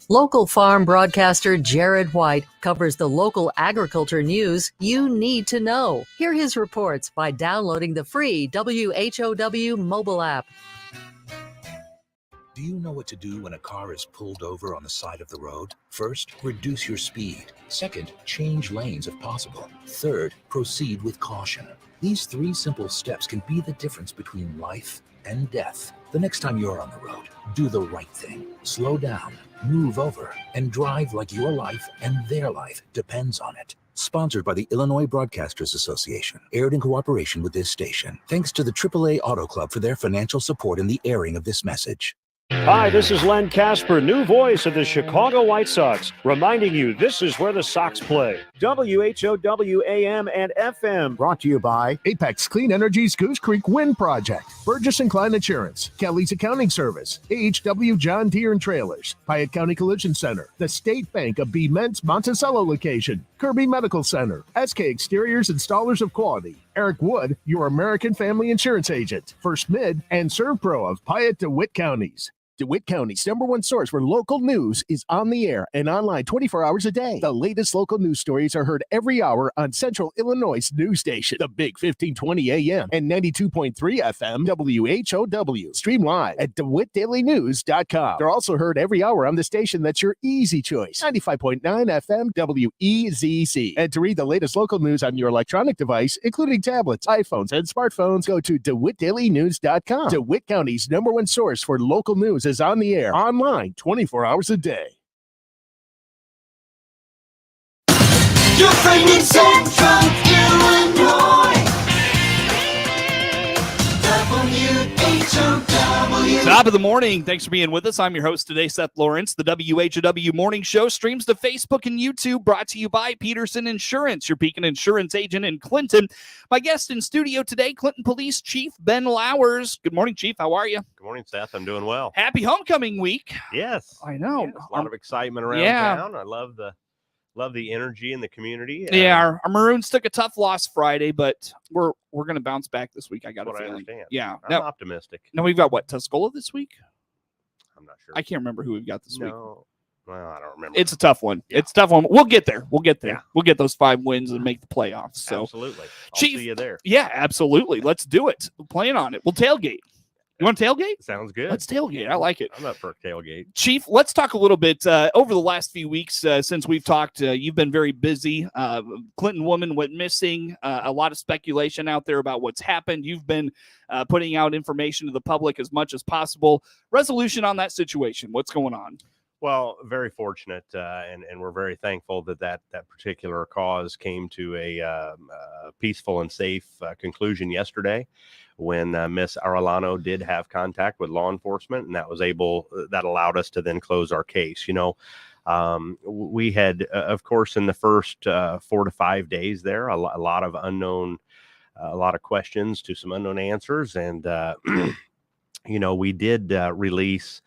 Local farm broadcaster Jared White covers the local agriculture news you need to know. Hear his reports by downloading the free WHOW mobile app. Do you know what to do when a car is pulled over on the side of the road? First, reduce your speed. Second, change lanes if possible. Third, proceed with caution. These 3 simple steps can be the difference between life and death. The next time you're on the road, do the right thing. Slow down, move over, and drive like your life and their life depends on it. Sponsored by the Illinois Broadcasters Association. Aired in cooperation with this station. Thanks to the AAA Auto Club for their financial support in the airing of this message. Hi, this is Len Casper, new voice of the Chicago White Sox, reminding you this is where the Sox play. WHOW AM and FM. Brought to you by Apex Clean Energy's Goose Creek Wind Project, Burgess & Klein Insurance, Kelly's Accounting Service, AHW John Deere and Trailers, Piatt County Collision Center, the State Bank of B. Ment's Monticello location, Kirby Medical Center, SK Exteriors Installers of Quality, Eric Wood, your American Family Insurance Agent, First Mid, and ServPro of Piatt DeWitt Counties. DeWitt County's #1 source for local news is on the air and online 24 hours a day. The latest local news stories are heard every hour on Central Illinois' news station, the Big 1520 AM and 92.3 FM WHOW. Stream live at DeWittDailyNews.com. They're also heard every hour on the station that's your easy choice, 95.9 FM WEZC. And to read the latest local news on your electronic device, including tablets, iPhones, and smartphones, go to DeWittDailyNews.com. DeWitt County's #1 source for local news is on the air, online 24 hours a day. Your friend in Central Illinois. WHOW. Top of the morning. Thanks for being with us. I'm your host today, Seth Lawrence. The WHOW Morning Show streams to Facebook and YouTube, brought to you by Peterson Insurance, your Beacon Insurance agent in Clinton. My guest in studio today, Clinton Police Chief Ben Lowers. Good morning, Chief. How are you? Good morning, Seth. I'm doing well. Happy homecoming week. Yes. I know. Yes, a lot of excitement around town. I love the energy in the community. Yeah, our Maroons took a tough loss Friday, but we're going to bounce back this week. I got a feeling. I understand. Yeah, I'm optimistic. Now we've got what, Tuscola this week? I'm not sure. I can't remember who we've got this week. Well, I don't remember. It's a tough one. Yeah. It's a tough one. We'll get there. Yeah. We'll get those 5 wins and make the playoffs. So absolutely, I'll Chief, see you there. Yeah, absolutely. Let's do it. We're playing on it. We'll tailgate. You want to tailgate? Sounds good. Let's tailgate. I like it. I'm up for a tailgate. Chief, let's talk a little bit. Over the last few weeks since we've talked, you've been very busy. Clinton woman went missing. A lot of speculation out there about what's happened. You've been putting out information to the public as much as possible. Resolution on that situation. What's going on? Well, very fortunate, and we're very thankful that particular cause came to a peaceful and safe conclusion yesterday, when Miss Arellano did have contact with law enforcement, and that allowed us to then close our case. We had, of course, in the first 4 to 5 days there, a lot of unknown, a lot of questions to some unknown answers, and we did release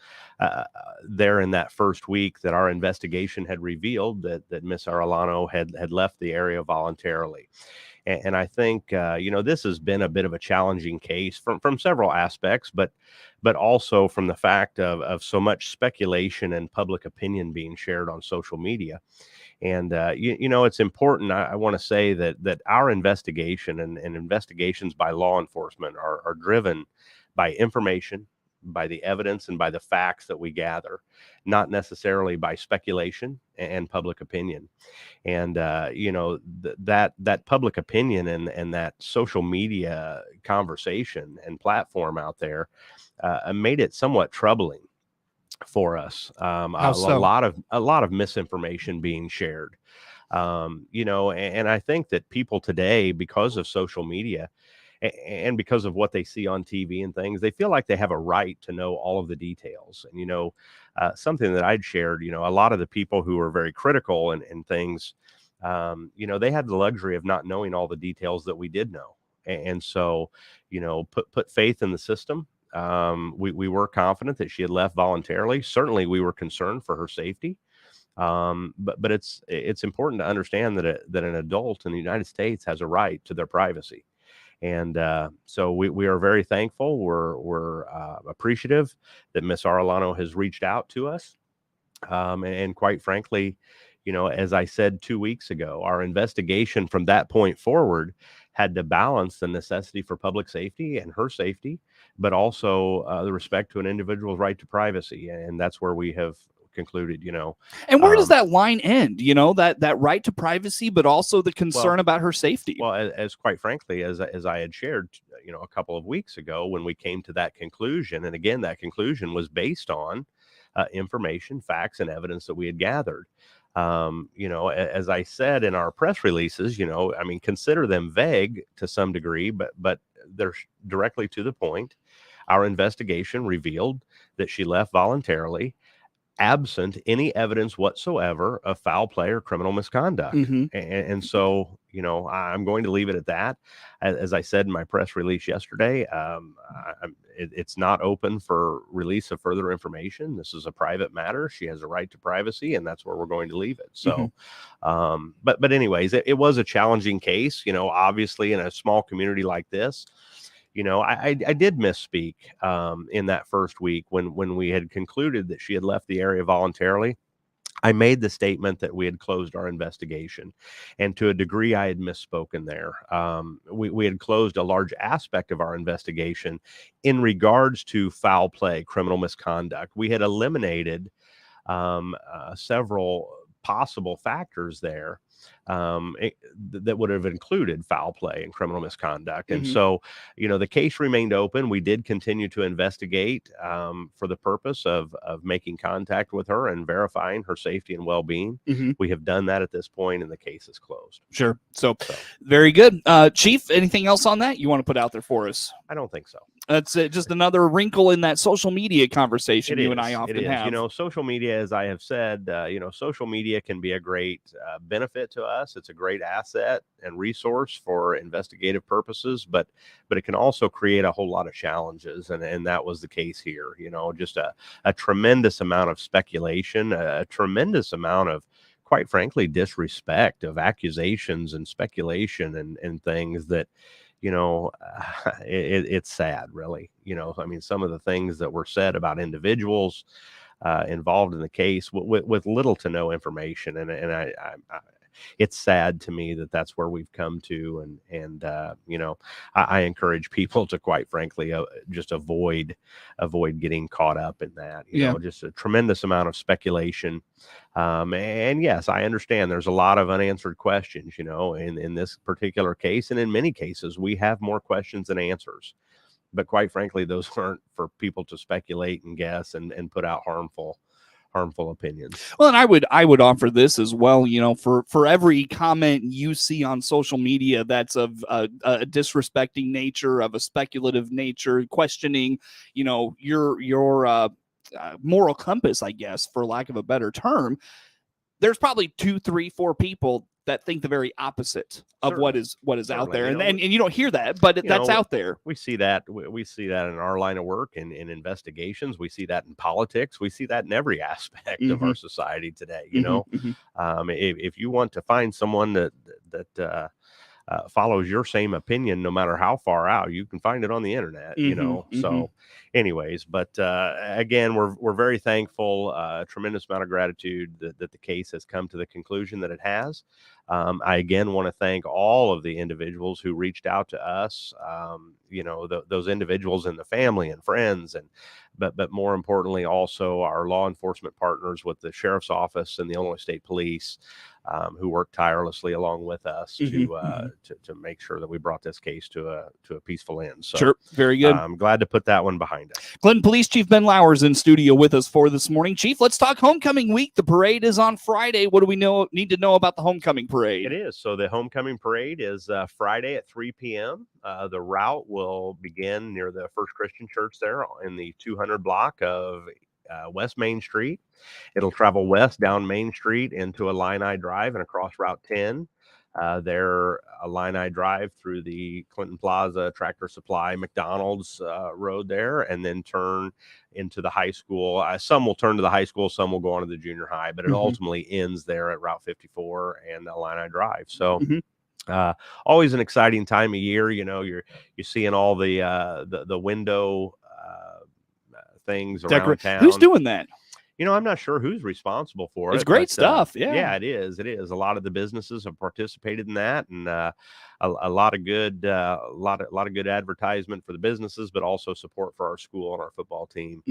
there in that first week that our investigation had revealed that Miss Arellano had left the area voluntarily. And I think, this has been a bit of a challenging case from several aspects, but also from the fact of so much speculation and public opinion being shared on social media. And, it's important. I want to say that our investigation and investigations by law enforcement are driven by information, by the evidence, and by the facts that we gather, not necessarily by speculation and public opinion. And that public opinion and that social media conversation and platform out there made it somewhat troubling for us. How so? A lot of misinformation being shared. And I think that people today, because of social media and because of what they see on TV and things, they feel like they have a right to know all of the details. And, something that I'd shared, a lot of the people who are very critical and things, they had the luxury of not knowing all the details that we did know. And so, put faith in the system. We were confident that she had left voluntarily. Certainly we were concerned for her safety. But it's important to understand that an adult in the United States has a right to their privacy. And so we are very thankful. We're appreciative that Miss Arellano has reached out to us. And quite frankly, as I said 2 weeks ago, our investigation from that point forward had to balance the necessity for public safety and her safety, but also the respect to an individual's right to privacy. And that's where we have concluded, And where does that line end? That right to privacy, but also the concern about her safety. Well, as quite frankly, as I had shared, a couple of weeks ago when we came to that conclusion, and again, that conclusion was based on information, facts, and evidence that we had gathered. As I said in our press releases, consider them vague to some degree, but they're directly to the point. Our investigation revealed that she left voluntarily, absent any evidence whatsoever of foul play or criminal misconduct. And so, I'm going to leave it at that. As I said in my press release yesterday, it's not open for release of further information. This is a private matter. She has a right to privacy, and that's where we're going to leave it. So, but anyways, it was a challenging case, obviously in a small community like this. I did misspeak in that first week when we had concluded that she had left the area voluntarily. I made the statement that we had closed our investigation, and to a degree, I had misspoken there. We had closed a large aspect of our investigation in regards to foul play, criminal misconduct. We had eliminated several possible factors there that would have included foul play and criminal misconduct. And so, the case remained open. We did continue to investigate for the purpose of making contact with her and verifying her safety and well-being. We have done that at this point, and the case is closed. Sure. So very good. Chief, anything else on that you want to put out there for us? I don't think so. That's just another wrinkle in that social media conversation and I often have. Social media, as I have said, social media can be a great benefit to us. It's a great asset and resource for investigative purposes, but it can also create a whole lot of challenges. And that was the case here. Just a tremendous amount of speculation, a tremendous amount of, quite frankly, disrespect, of accusations and speculation and things that, it's sad, really. Some of the things that were said about individuals involved in the case with little to no information, and I it's sad to me that that's where we've come to, and I encourage people to, quite frankly, just avoid getting caught up in that. Just a tremendous amount of speculation. And yes, I understand there's a lot of unanswered questions, in this particular case, and in many cases we have more questions than answers. But quite frankly, those aren't for people to speculate and guess and put out harmful opinions. Well, and I would offer this as well. For every comment you see on social media that's of a disrespecting nature, of a speculative nature, questioning, your moral compass, I guess, for lack of a better term, there's probably 2, 3, 4 people that think the very opposite of what is out there, and you don't hear that, but that's out there. We see that in our line of work, in investigations. We see that in politics. We see that in every aspect of our society today. If you want to find someone that follows your same opinion, no matter how far out, you can find it on the internet. So anyways, but again, we're very thankful, a tremendous amount of gratitude that the case has come to the conclusion that it has. I again want to thank all of the individuals who reached out to us, those individuals and the family and friends, but more importantly, also our law enforcement partners with the Sheriff's Office and the Illinois State Police, who worked tirelessly along with us to make sure that we brought this case to a peaceful end. So, sure, very good. I'm glad to put that one behind us. Clinton Police Chief Ben Lauer's in studio with us for this morning. Chief, let's talk homecoming week. The parade is on Friday. What do we need to know about the homecoming parade? It is. So the homecoming parade is Friday at 3 p.m. The route will begin near the First Christian Church there in the 200 block of West Main Street. It'll travel west down Main Street into Illini Drive and across Route 10. There, Illini Drive through the Clinton Plaza, Tractor Supply, McDonald's road there, and then turn into the high school. Some will turn to the high school, some will go on to the junior high, but it ultimately ends there at Route 54 and Illini Drive. So always an exciting time of year. You're seeing all the window things around town. Who's doing that? I'm not sure who's responsible for it. It's great but, stuff. Yeah. Yeah, it is. It is. A lot of the businesses have participated in that, and a lot of good, lot of good advertisement for the businesses, but also support for our school and our football team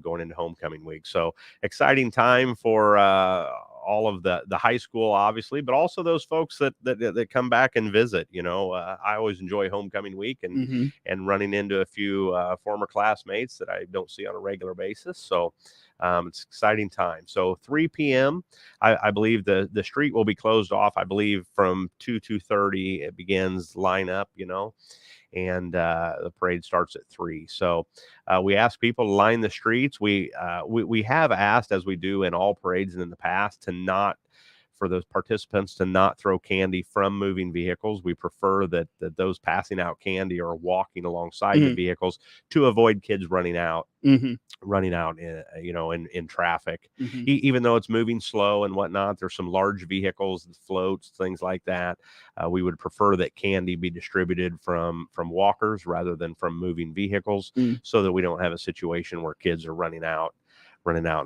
going into homecoming week. So exciting time for all of the high school, obviously, but also those folks that come back and visit. I always enjoy homecoming week and running into a few former classmates that I don't see on a regular basis. So it's exciting time. So 3 p.m. I believe the street will be closed off. I believe from 2:30 it begins line up. And the parade starts at 3. So we ask people to line the streets. We have asked, as we do in all parades in the past, for those participants to not throw candy from moving vehicles. We prefer that those passing out candy are walking alongside the vehicles to avoid kids running out in traffic. Even though it's moving slow and whatnot, there's some large vehicles, floats, things like that. We would prefer that candy be distributed from walkers rather than from moving vehicles, so that we don't have a situation where kids are running out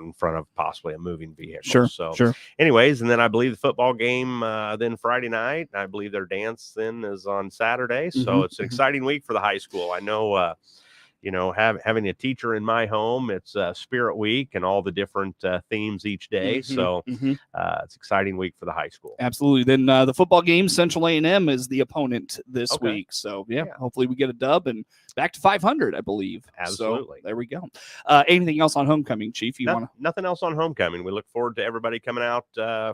in front of possibly a moving vehicle. Sure. Anyways, and then I believe the football game then Friday night. I believe their dance then is on Saturday. So it's an exciting week for the high school. I know having a teacher in my home, it's Spirit Week and all the different themes each day. So it's an exciting week for the high school. Absolutely. Then the football game, Central A&M is the opponent this week. So yeah, hopefully we get a dub and back to 500, I believe. Absolutely. So there we go. Anything else on homecoming, Chief? Nothing else on homecoming. We look forward to everybody coming out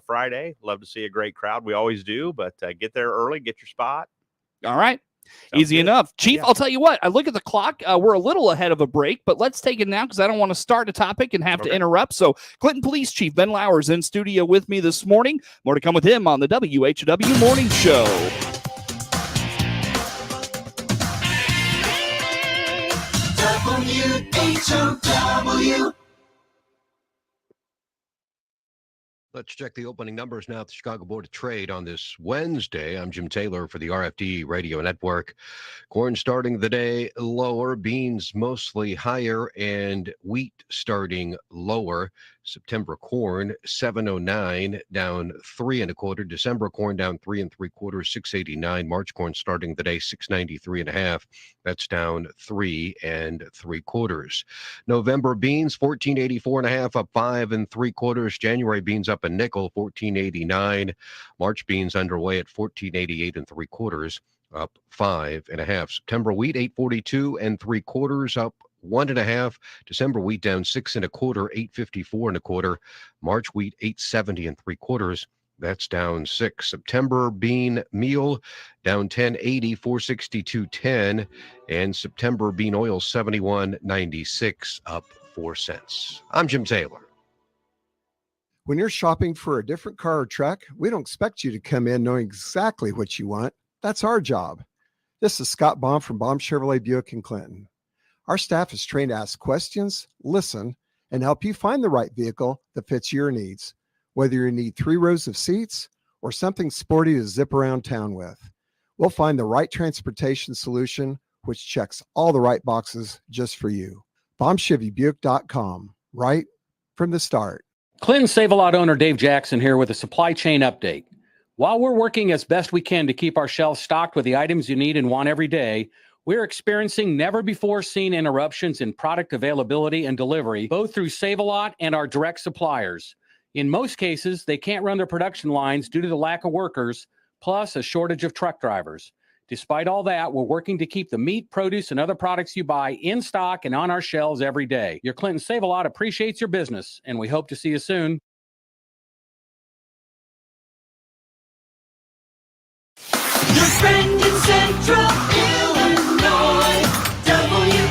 Friday. Love to see a great crowd. We always do, but get there early, get your spot. All right. Sounds Easy good. enough. Chief, I'll tell you what, I look at the clock. We're a little ahead of a break, but let's take it now because I don't want to start a topic and have to interrupt. So Clinton Police Chief Ben Lauers in studio with me this morning. More to come with him on the WHOW Morning Show. WHOW. Let's check the opening numbers now at the Chicago Board of Trade on this Wednesday. I'm Jim Taylor for the RFD Radio Network. Corn starting the day lower, beans mostly higher, and wheat starting lower. September corn 709 down 3 1/4. December corn down 3 3/4, 689. March corn starting the day 693 1/2. That's down 3 3/4. November beans 1484 1/2, up 5 3/4. January beans up a nickel, 1489. March beans underway at 1488 3/4, up 5 1/2. September wheat 842 3/4, up 1 1/2. December wheat down 6 1/4, 854 1/4. March wheat 870 3/4. That's down 6. September bean meal down 10.80, 462.10, and September bean oil 71.96, up 4 cents. I'm Jim Taylor. When you're shopping for a different car or truck, we don't expect you to come in knowing exactly what you want. That's our job. This is Scott Baum from Baum Chevrolet Buick in Clinton. Our staff is trained to ask questions, listen, and help you find the right vehicle that fits your needs, whether you need 3 rows of seats or something sporty to zip around town with. We'll find the right transportation solution which checks all the right boxes just for you. BaumChevyBuick.com, right from the start. Clinton Save-A-Lot owner Dave Jackson here with a supply chain update. While we're working as best we can to keep our shelves stocked with the items you need and want every day, we're experiencing never-before-seen interruptions in product availability and delivery, both through Save-A-Lot and our direct suppliers. In most cases, they can't run their production lines due to the lack of workers, plus a shortage of truck drivers. Despite all that, we're working to keep the meat, produce, and other products you buy in stock and on our shelves every day. Your Clinton Save-A-Lot appreciates your business, and we hope to see you soon. Your friend in Central Illinois, WHOW.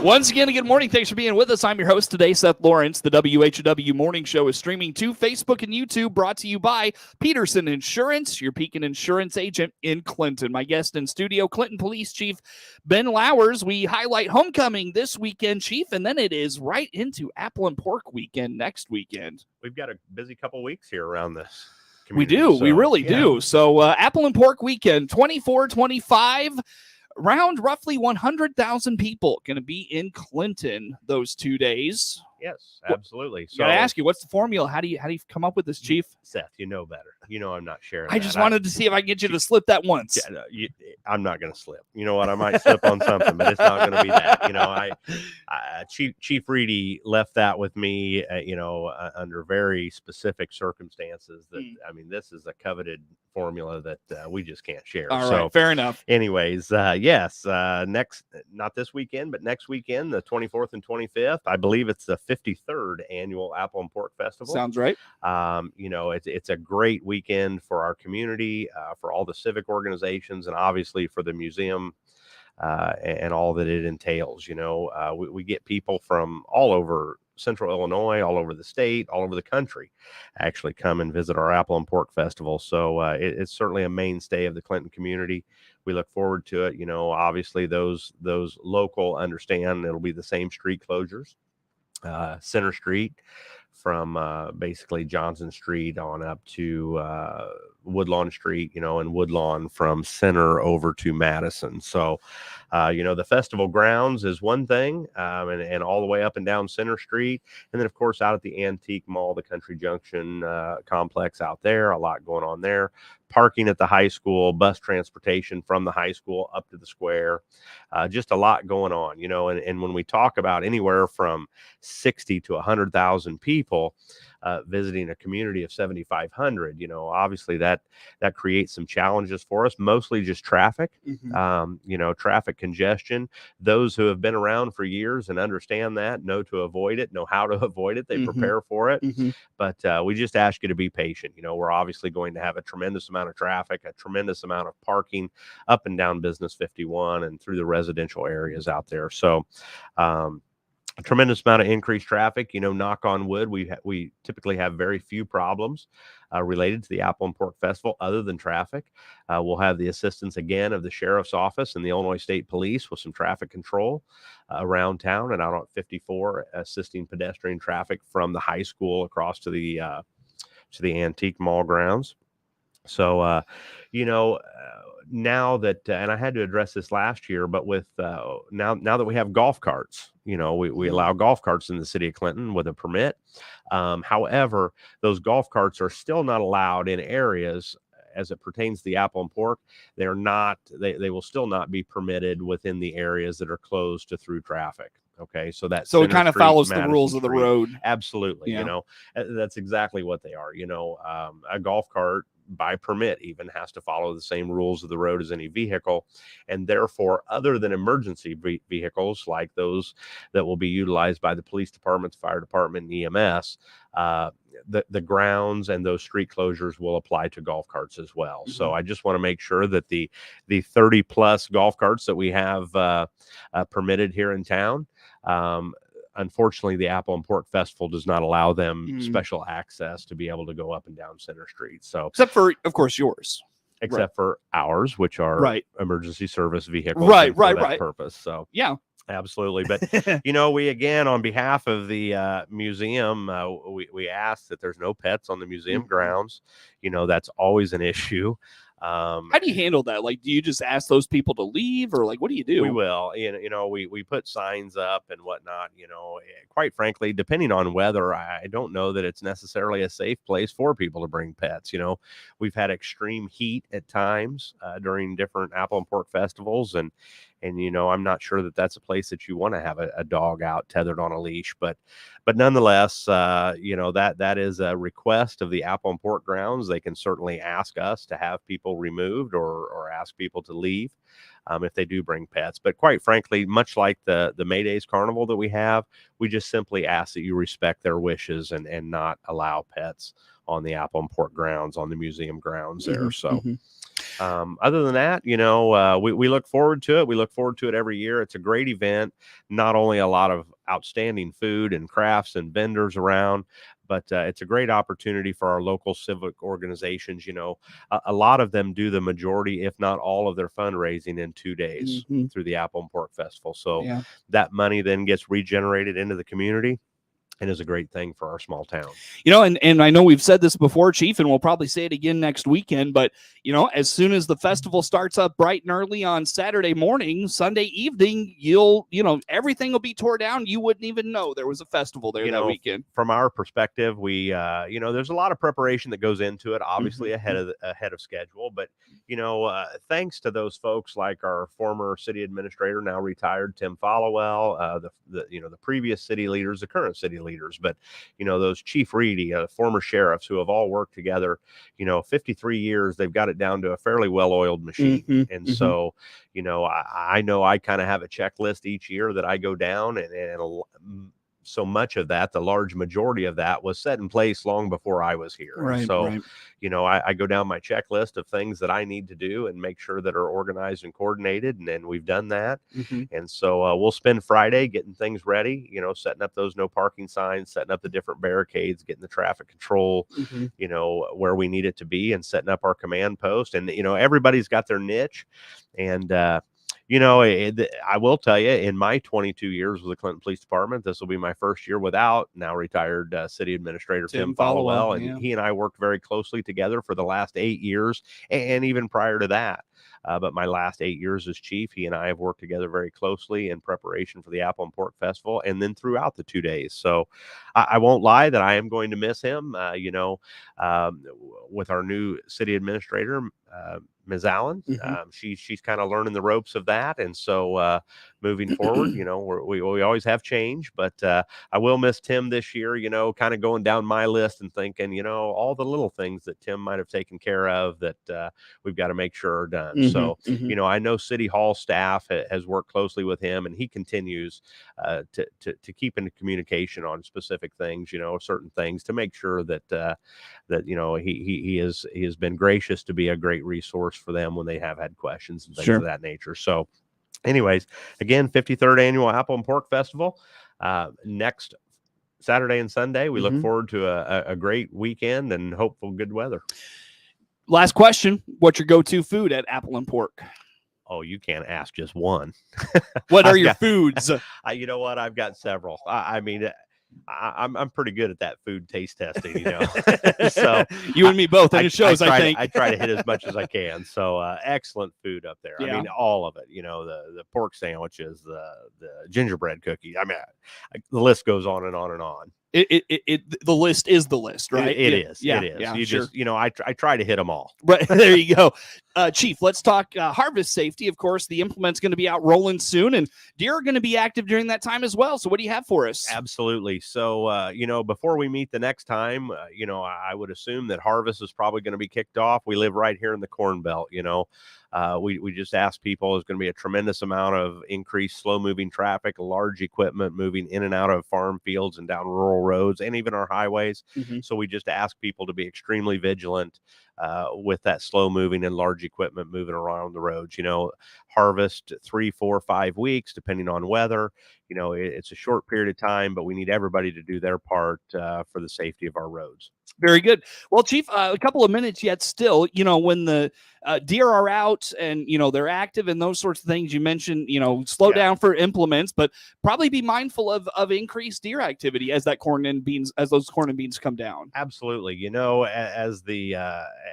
Once again, good morning. Thanks for being with us. I'm your host today, Seth Lawrence. The WHOW Morning Show is streaming to Facebook and YouTube, brought to you by Peterson Insurance, your Pekin Insurance agent in Clinton. My guest in studio, Clinton Police Chief Ben Lauers. We highlight homecoming this weekend, Chief, and then it is right into Apple and Pork weekend next weekend. We've got a busy couple weeks here around this. We do. So, we really do. So Apple and Pork weekend, 24-25. Around roughly 100,000 people going to be in Clinton those 2 days. Yes, absolutely. So, gotta ask you, what's the formula? How do you come up with this, Chief? Seth, you know better. You know I'm not sharing. I just wanted to see if I can get you to slip that once. I'm not going to slip. You know what? I might slip on something, but it's not going to be that. You know, Chief Reedy left that with me. Under very specific circumstances. That I mean, this is a coveted formula that we just can't share. All right, fair enough. Anyways, yes, next, not this weekend, but next weekend, the 24th and 25th. I believe it's the 53rd annual Apple and Pork Festival. Sounds right. It's a great weekend for our community, for all the civic organizations, and obviously for the museum and all that it entails. We get people from all over Central Illinois, all over the state, all over the country, actually come and visit our Apple and Pork Festival. So it's certainly a mainstay of the Clinton community. We look forward to it. Obviously those local understand it'll be the same street closures. Center Street from basically Johnson Street on up to Woodlawn Street, and Woodlawn from Center over to Madison. So, the festival grounds is one thing, and all the way up and down Center Street. And then, of course, out at the Antique Mall, the Country Junction complex out there, a lot going on there. Parking at the high school, bus transportation from the high school up to the square, just a lot going on, and when we talk about anywhere from 60 to 100,000 people visiting a community of 7,500, obviously that creates some challenges for us, mostly just traffic, traffic congestion. Those who have been around for years and understand that, know to avoid it, know how to avoid it, they prepare for it. But we just ask you to be patient. We're obviously going to have a tremendous amount of traffic, a tremendous amount of parking up and down Business 51 and through the residential areas out there. So, a tremendous amount of increased traffic. Knock on wood, we typically have very few problems related to the Apple and Pork Festival other than traffic. We'll have the assistance again of the Sheriff's Office and the Illinois State Police with some traffic control around town and out on 54, assisting pedestrian traffic from the high school across to the Antique Mall grounds. So, now that, and I had to address this last year, but with now that we have golf carts, we allow golf carts in the city of Clinton with a permit. However, those golf carts are still not allowed in areas as it pertains to the Apple and Pork. They will still not be permitted within the areas that are closed to through traffic. Okay, so it kind of follows the rules of the road. Absolutely. Yeah. That's exactly what they are. A golf cart by permit even has to follow the same rules of the road as any vehicle, and therefore, other than emergency vehicles like those that will be utilized by the police departments, fire department, and EMS, the grounds and those street closures will apply to golf carts as well. So I just want to make sure that the 30 plus golf carts that we have permitted here in town, unfortunately, the Apple and Pork Festival does not allow them special access to be able to go up and down Center Street. So, except for, of course, yours. Except for ours, which are emergency service vehicles, for that purpose. So, yeah, absolutely. But we again, on behalf of the museum, we ask that there's no pets on the museum grounds. That's always an issue. How do you handle that? Like, do you just ask those people to leave, or like, what do you do? We will. We put signs up and whatnot. Quite frankly, depending on weather, I don't know that it's necessarily a safe place for people to bring pets. We've had extreme heat at times during different Apple and Pork festivals, and I'm not sure that that's a place that you want to have a dog out tethered on a leash, but nonetheless, that is a request of the Apple and Pork grounds. They can certainly ask us to have people removed or ask people to leave if they do bring pets. But quite frankly, much like the May Days Carnival that we have, we just simply ask that you respect their wishes and not allow pets on the Apple and Pork grounds, on the museum grounds there. So. Other than that, we look forward to it. We look forward to it every year. It's a great event. Not only a lot of outstanding food and crafts and vendors around, but it's a great opportunity for our local civic organizations. A lot of them do the majority, if not all, of their fundraising in 2 days through the Apple and Pork Festival. So that money then gets regenerated into the community. and is a great thing for our small town. And I know we've said this before, Chief, and we'll probably say it again next weekend, but as soon as the festival starts up bright and early on Saturday morning, Sunday evening, everything will be tore down. You wouldn't even know there was a festival there that weekend. From our perspective, we there's a lot of preparation that goes into it, obviously ahead of schedule, but thanks to those folks like our former city administrator, now retired, Tim Followell, the previous city leaders, the current city leaders, but those Chief Reedy, former sheriffs who have all worked together, 53 years, they've got it down to a fairly well-oiled machine. So, I know I kind of have a checklist each year that I go down, and so much of that, the large majority of that, was set in place long before I was here. Right, so, right. I go down my checklist of things that I need to do and make sure that are organized and coordinated, and we've done that. And so we'll spend Friday getting things ready, setting up those no parking signs, setting up the different barricades, getting the traffic control, where we need it to be, and setting up our command post. And, everybody's got their niche. And, I will tell you, in my 22 years with the Clinton Police Department, this will be my first year without now retired city administrator Tim Followell. And he and I worked very closely together for the last 8 years, and even prior to that. But my last 8 years as chief, he and I have worked together very closely in preparation for the Apple and Pork Festival, and then throughout the 2 days. So I won't lie that I am going to miss him, with our new city administrator, Ms. Allen. She's kind of learning the ropes of that. And so moving forward, we always have change, but I will miss Tim this year, kind of going down my list and thinking, all the little things that Tim might have taken care of that we've got to make sure are done. So, I know City Hall staff has worked closely with him, and he continues to keep in communication on specific things, certain things, to make sure that he has been gracious to be a great resource for them when they have had questions and things of that nature. So anyways, again, 53rd annual Apple and Pork Festival, next Saturday and Sunday. We look forward to a great weekend and hopeful good weather. Last question. What's your go-to food at Apple and Pork? Oh, you can't ask just one. What are your foods? You know what? I've got several. I'm pretty good at that food taste testing, So you and me both, and it shows. I think I try to hit as much as I can. So excellent food up there. Yeah. All of it. The pork sandwiches, the gingerbread cookies. The list goes on and on and on. The list is the list, right? It is. Yeah, it is. Yeah, you sure. just, I try to hit them all. Right. There you go. Chief, let's talk harvest safety. Of course, the implement's going to be out rolling soon, and deer are going to be active during that time as well. So what do you have for us? Absolutely. So, before we meet the next time, I would assume that harvest is probably going to be kicked off. We live right here in the Corn Belt, we just asked people, there's going to be a tremendous amount of increased slow moving traffic, large equipment moving in and out of farm fields and down rural roads and even our highways. So we just ask people to be extremely vigilant with that slow moving and large equipment moving around the roads. Harvest 3, 4, 5 weeks, depending on weather. It's a short period of time, but we need everybody to do their part for the safety of our roads. Very good. Well, Chief, a couple of minutes yet still, when the deer are out and, they're active and those sorts of things, you mentioned, slow down for implements, but probably be mindful of increased deer activity as those corn and beans come down. Absolutely.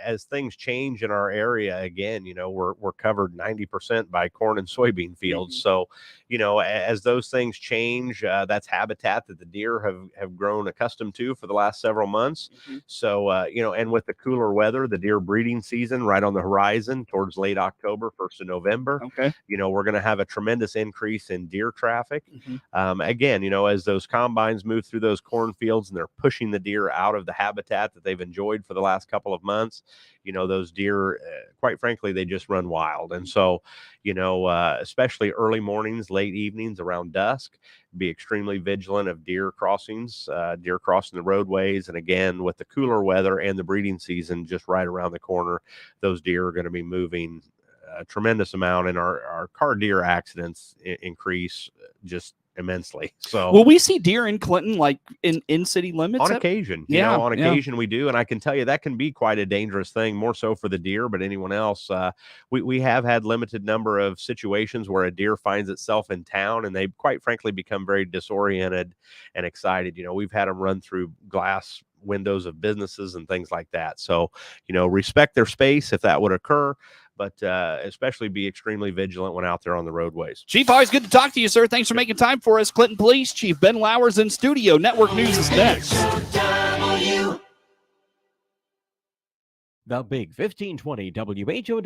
As things change in our area, again, we're covered 90% by corn and soybean fields. So, as those things change, that's habitat that the deer have grown accustomed to for the last several months. So, and with the cooler weather, the deer breeding season right on the horizon towards late October, 1st of November, okay, we're going to have a tremendous increase in deer traffic. Again, as those combines move through those cornfields and they're pushing the deer out of the habitat that they've enjoyed for the last couple of months, those deer, quite frankly, they just run wild. And so, especially early mornings, late evenings, around dusk, be extremely vigilant of deer crossings, deer crossing the roadways. And again, with the cooler weather and the breeding season just right around the corner, those deer are going to be moving a tremendous amount, and our car deer accidents increase just immensely. So will we see deer in Clinton, like in city limits? on occasion, on occasion we do. And I can tell you that can be quite a dangerous thing, more so for the deer, but anyone else. We have had limited number of situations where a deer finds itself in town and they quite frankly become very disoriented and excited. We've had them run through glass windows of businesses and things like that. So, respect their space if that would occur, but especially be extremely vigilant when out there on the roadways. Chief, always good to talk to you, sir. Thanks for making time for us. Clinton Police Chief Ben Lowers in studio. Network News is next. WHOW. The Big 1520 WHOW